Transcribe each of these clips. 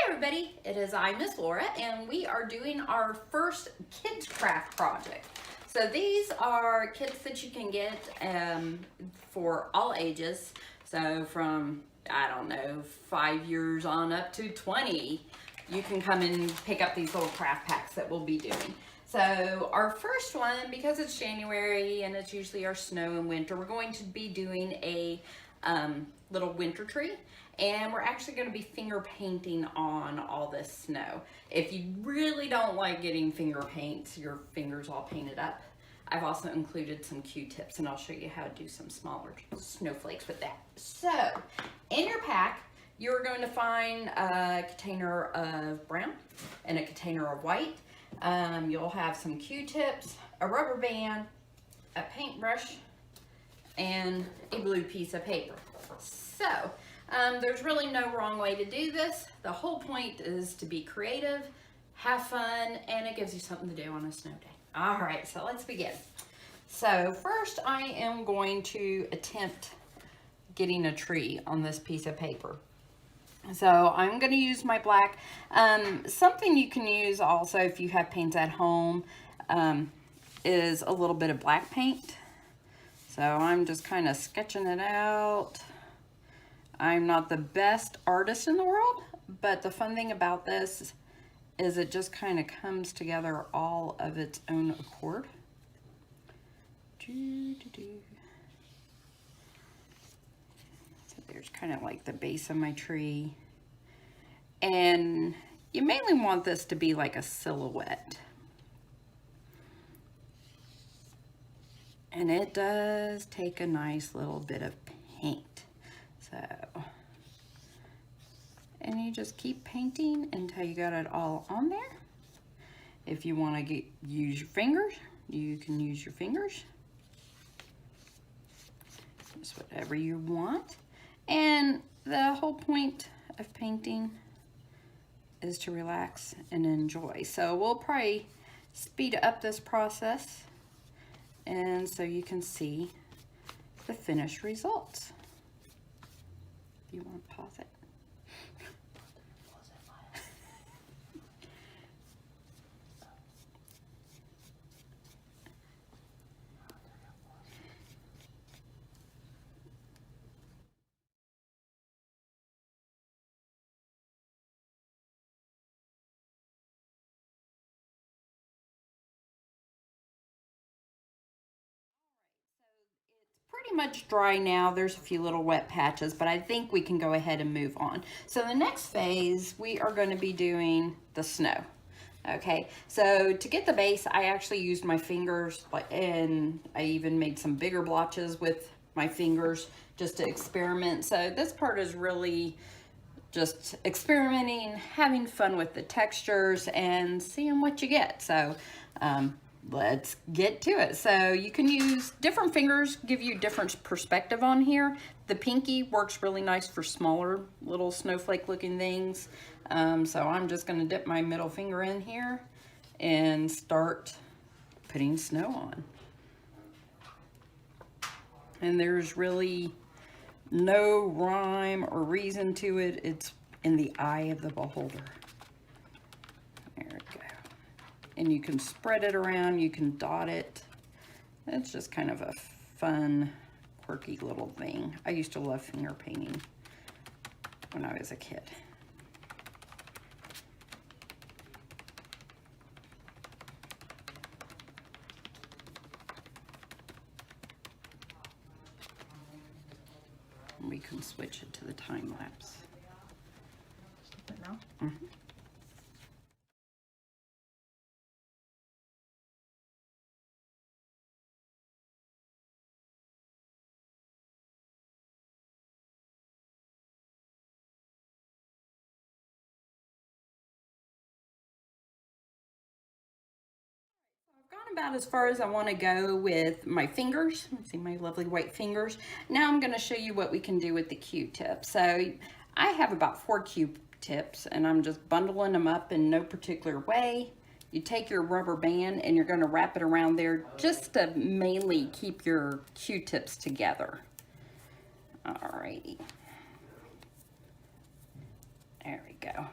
everybody, it is I, Miss Laura, and we are doing our first Kidz Kraft project. So these are kits that you can get for all ages. So from, I don't know, 5 years on up to 20, you can come and pick up these little craft packs that we'll be doing. So our first one, because it's January and it's usually our snow and winter, we're going to be doing a little winter tree, and we're actually going to be finger painting on all this snow. If you really don't like getting finger paints, your fingers all painted up, I've also included some Q-tips, and I'll show you how to do some smaller snowflakes with that. So in your pack, you're going to find a container of brown and a container of white. You'll have some Q-tips, a rubber band, a paintbrush, and a blue piece of paper. So there's really no wrong way to do this. The whole point is to be creative, have fun, and it gives you something to do on a snow day. All right, so let's begin. So first I am going to attempt getting a tree on this piece of paper. So I'm going to use my black. Something you can use also if you have paints at home is a little bit of black paint. So I'm just kind of sketching it out. I'm not the best artist in the world, but the fun thing about this is it just kind of comes together all of its own accord. So there's kind of like the base of my tree. And you mainly want this to be like a silhouette. And it does take a nice little bit of paint. So, and you just keep painting until you got it all on there. If you want to use your fingers, you can use your fingers. Just whatever you want. And the whole point of painting is to relax and enjoy. So we'll probably speed up this process, and so you can see the finished results. If you want to pause it. Pretty much dry now. There's a few little wet patches, but I think we can go ahead and move on. So the next phase, we are going to be doing the snow. Okay, so to get the base, I actually used my fingers, and I even made some bigger blotches with my fingers just to experiment. So this part is really just experimenting, having fun with the textures, and seeing what you get. So let's get to it. So you can use different fingers, give you different perspective on here. The pinky works really nice for smaller little snowflake looking things. So I'm just going to dip my middle finger in here and start putting snow on. And there's really no rhyme or reason to it. It's in the eye of the beholder. There we go. And you can spread it around, you can dot it. It's just kind of a fun, quirky little thing. I used to love finger painting when I was a kid. And we can switch it to the time lapse. Now? Mm-hmm. Gone about as far as I want to go with my fingers. Let's see my lovely white fingers. Now I'm going to show you what we can do with the Q-tip. So I have about 4 Q-tips, and I'm just bundling them up in no particular way. You take your rubber band and you're going to wrap it around there just to mainly keep your Q-tips together. Alrighty. There we go.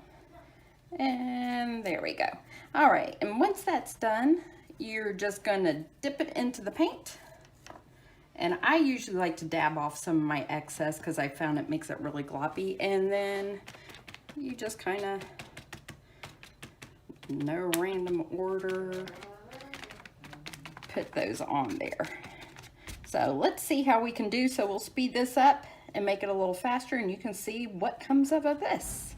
And there we go. All right, and once that's done, you're just gonna dip it into the paint. And I usually like to dab off some of my excess because I found it makes it really gloppy. And then you just kind of, no random order, put those on there. So let's see how we can do. So we'll speed this up and make it a little faster, and you can see what comes out of this.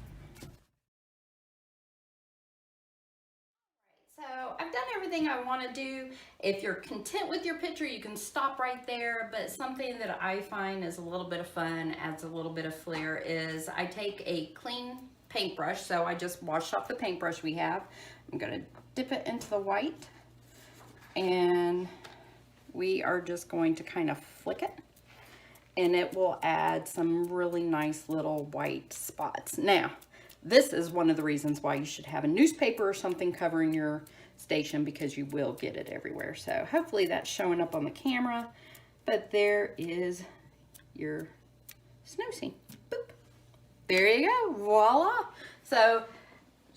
So I've done everything I want to do. If you're content with your picture, you can stop right there. But something that I find is a little bit of fun, adds a little bit of flair, is I take a clean paintbrush. So I just washed off the paintbrush we have. I'm going to dip it into the white, and we are just going to kind of flick it, and it will add some really nice little white spots. Now, this is one of the reasons why you should have a newspaper or something covering your station, because you will get it everywhere. So hopefully that's showing up on the camera, but there is your snow scene. Boop. There you go, voila. So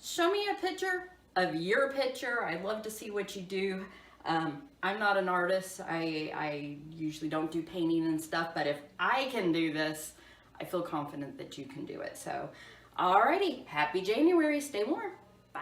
show me a picture of your picture. I'd love to see what you do. I'm not an artist. I usually don't do painting and stuff, but if I can do this, I feel confident that you can do it. So alrighty, happy January, stay warm, bye.